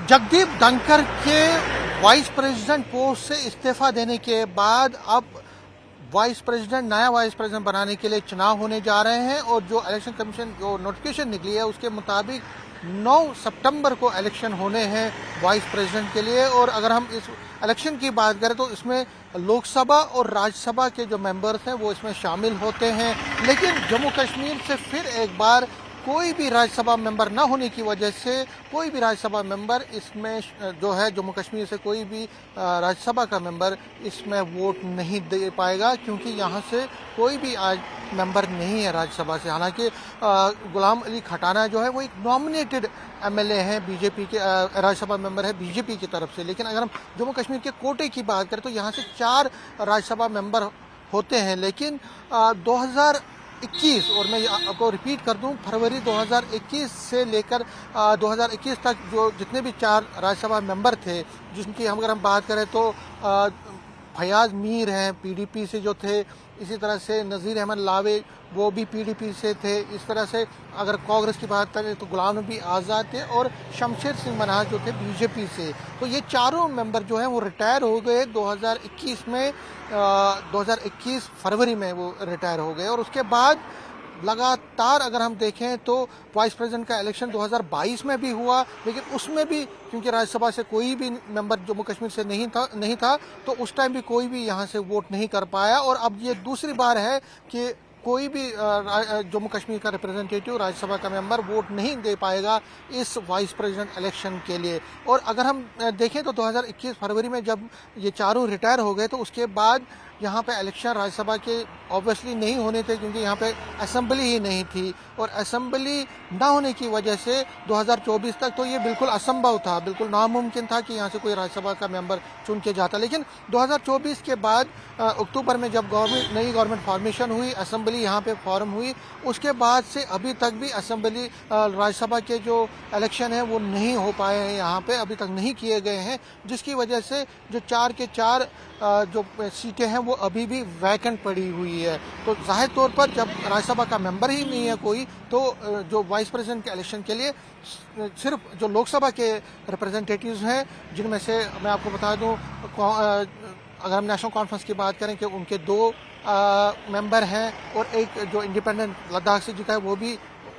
जगदीप धनखड़ के vice president post से इस्तीफा देने के बाद अब नया वाइस प्रेसिडेंट बनाने के लिए चुनाव होने जा रहे हैं और जो इलेक्शन कमीशन जो नोटिफिकेशन निकली है उसके मुताबिक 9 सितंबर को इलेक्शन होने हैं वाइस प्रेसिडेंट के लिए। और अगर हम इस इलेक्शन की बात करें तो इसमें लोकसभा और राज्यसभा के जो मेंबर्स हैं वो इसमें शामिल होते हैं, लेकिन जम्मू कश्मीर से फिर एक बार कोई भी राज्यसभा मेंबर ना होने की वजह से कोई भी राज्यसभा मेंबर इसमें जो है जम्मू कश्मीर से कोई भी राज्यसभा का मेंबर इसमें वोट नहीं दे पाएगा, क्योंकि यहाँ से कोई भी आज मेंबर नहीं है राज्यसभा से। हालांकि गुलाम अली खटाना जो है वो एक नॉमिनेटेड एमएलए हैं, बीजेपी के राज्यसभा मेंबर है बीजेपी की तरफ से। लेकिन अगर हम जम्मू कश्मीर के कोटे की बात करें तो यहाँ से 4 राज्यसभा मेंबर होते हैं, लेकिन 2021 और मैं आपको रिपीट कर दूं, फरवरी 2021 से लेकर 2021 तक जो जितने भी 4 राज्यसभा मेंबर थे, जिनकी अगर हम बात करें तो फयाज मीर हैं पीडीपी से जो थे, इसी तरह से नज़ीर अहमद लावे वो भी पीडीपी से थे, इस तरह से अगर कांग्रेस की बात करें तो गुलाम नबी आज़ाद थे और शमशेर सिंह मनाज जो थे बीजेपी से। तो ये चारों मेंबर जो हैं वो रिटायर हो गए 2021 में, 2021 फरवरी में वो रिटायर हो गए। और उसके बाद लगातार अगर हम देखें तो वाइस प्रेसिडेंट का इलेक्शन 2022 में भी हुआ, लेकिन उसमें भी क्योंकि राज्यसभा से कोई भी मेंबर जम्मू कश्मीर से नहीं था तो उस टाइम भी कोई भी यहाँ से वोट नहीं कर पाया। और अब ये दूसरी बार है कि कोई भी जम्मू कश्मीर का रिप्रेजेंटेटिव राज्यसभा का मेंबर वोट नहीं दे पाएगा इस वाइस प्रेसिडेंट इलेक्शन के लिए। और अगर हम देखें तो 2021 फरवरी में जब ये चारों रिटायर हो गए तो उसके बाद यहाँ पे इलेक्शन राज्यसभा के ऑब्वियसली नहीं होने थे, क्योंकि यहाँ पे असेंबली ही नहीं थी। और असेंबली ना होने की वजह से 2024 तक तो ये बिल्कुल असंभव था, बिल्कुल नामुमकिन था कि यहाँ से कोई राज्यसभा का मेंबर चुन के जाता। लेकिन 2024 के बाद अक्टूबर में जब नई गवर्नमेंट फॉर्मेशन हुई, असेंबली यहाँ पे फॉर्म हुई, उसके बाद से अभी तक भी असेंबली राज्यसभा के जो इलेक्शन है वो नहीं हो पाए हैं, यहाँ पे अभी तक नहीं किए गए हैं, जिसकी वजह से जो 4 के 4 जो सीटें हैं वो अभी भी वैकेंट पड़ी हुई है। तो जाहिर तौर पर जब राज्यसभा का मेंबर ही नहीं है कोई, तो जो वाइस प्रेसिडेंट के इलेक्शन के लिए सिर्फ जो लोकसभा के रिप्रेजेंटेटिव्स हैं, जिनमें से मैं आपको बता दूं अगर हम नेशनल कॉन्फ्रेंस की बात करें कि उनके 2 मेंबर हैं और एक जो इंडिपेंडेंट लद्दाख से जीता है वो भी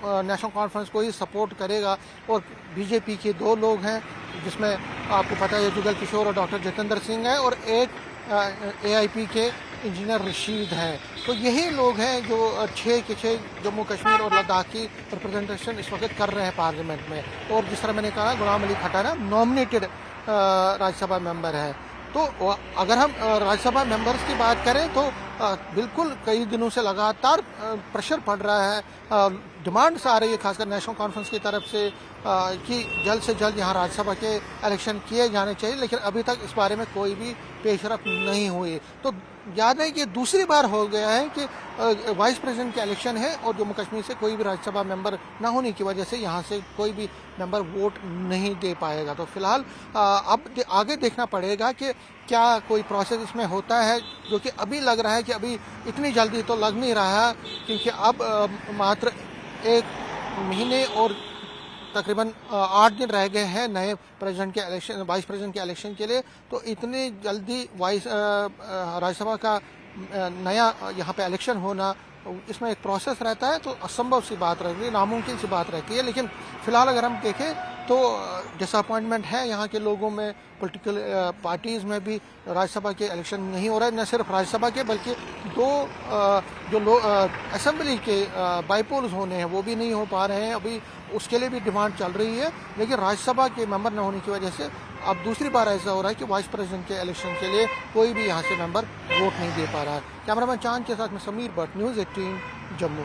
नेशनल कॉन्फ्रेंस को ही सपोर्ट करेगा। और बीजेपी के 2 लोग हैं, जिसमें आपको पता है जुगल किशोर और डॉक्टर जितेंद्र सिंह है, और एक एआईपी के इंजीनियर रशीद हैं। तो यही लोग हैं जो 6 के 6 जम्मू कश्मीर और लद्दाख की रिप्रेजेंटेशन इस वक्त कर रहे हैं पार्लियामेंट में। और जिस तरह मैंने कहा गुलाम अली खटाना नॉमिनेटेड राज्यसभा मेंबर है। तो अगर हम राज्यसभा मेंबर्स की बात करें तो बिल्कुल कई दिनों से लगातार प्रेशर पड़ रहा है, डिमांड्स आ रही है खासकर नेशनल कॉन्फ्रेंस की तरफ से कि जल्द से जल्द यहाँ राज्यसभा के इलेक्शन किए जाने चाहिए, लेकिन अभी तक इस बारे में कोई भी पेशरफ नहीं हुई। तो याद है कि दूसरी बार हो गया है कि वाइस प्रेसिडेंट के इलेक्शन है और जम्मू कश्मीर से कोई भी राज्यसभा मेंबर ना होने की वजह से यहाँ से कोई भी मेंबर वोट नहीं दे पाएगा। तो फिलहाल अब आगे देखना पड़ेगा कि क्या कोई प्रोसेस इसमें होता है, जो कि अभी लग रहा है कि अभी इतनी जल्दी तो लग नहीं रहा, क्योंकि अब मात्र 1 महीने और तकरीबन 8 दिन रह गए हैं नए प्रेसिडेंट के इलेक्शन वाइस प्रेसिडेंट के इलेक्शन के लिए। तो इतनी जल्दी राज्यसभा का नया यहाँ पे इलेक्शन होना, इसमें एक प्रोसेस रहता है, तो असंभव सी बात रहती है, नामुमकिन सी बात रहती है। लेकिन फिलहाल अगर हम देखें तो डिसअपॉइंटमेंट है यहाँ के लोगों में, पॉलिटिकल पार्टीज़ में भी राज्यसभा के इलेक्शन नहीं हो रहा है, न सिर्फ राज्यसभा के बल्कि 2 जो असेंबली के बाईपोल्स होने हैं वो भी नहीं हो पा रहे हैं, अभी उसके लिए भी डिमांड चल रही है। लेकिन राज्यसभा के मेंबर न होने की वजह से अब दूसरी बार ऐसा हो रहा है कि वाइस प्रेसिडेंट के इलेक्शन के लिए कोई भी यहाँ से मेंबर वोट नहीं दे पा रहा है। कैमरामैन चांद के साथ में समीर भट्ट, न्यूज़ 18 जम्मू।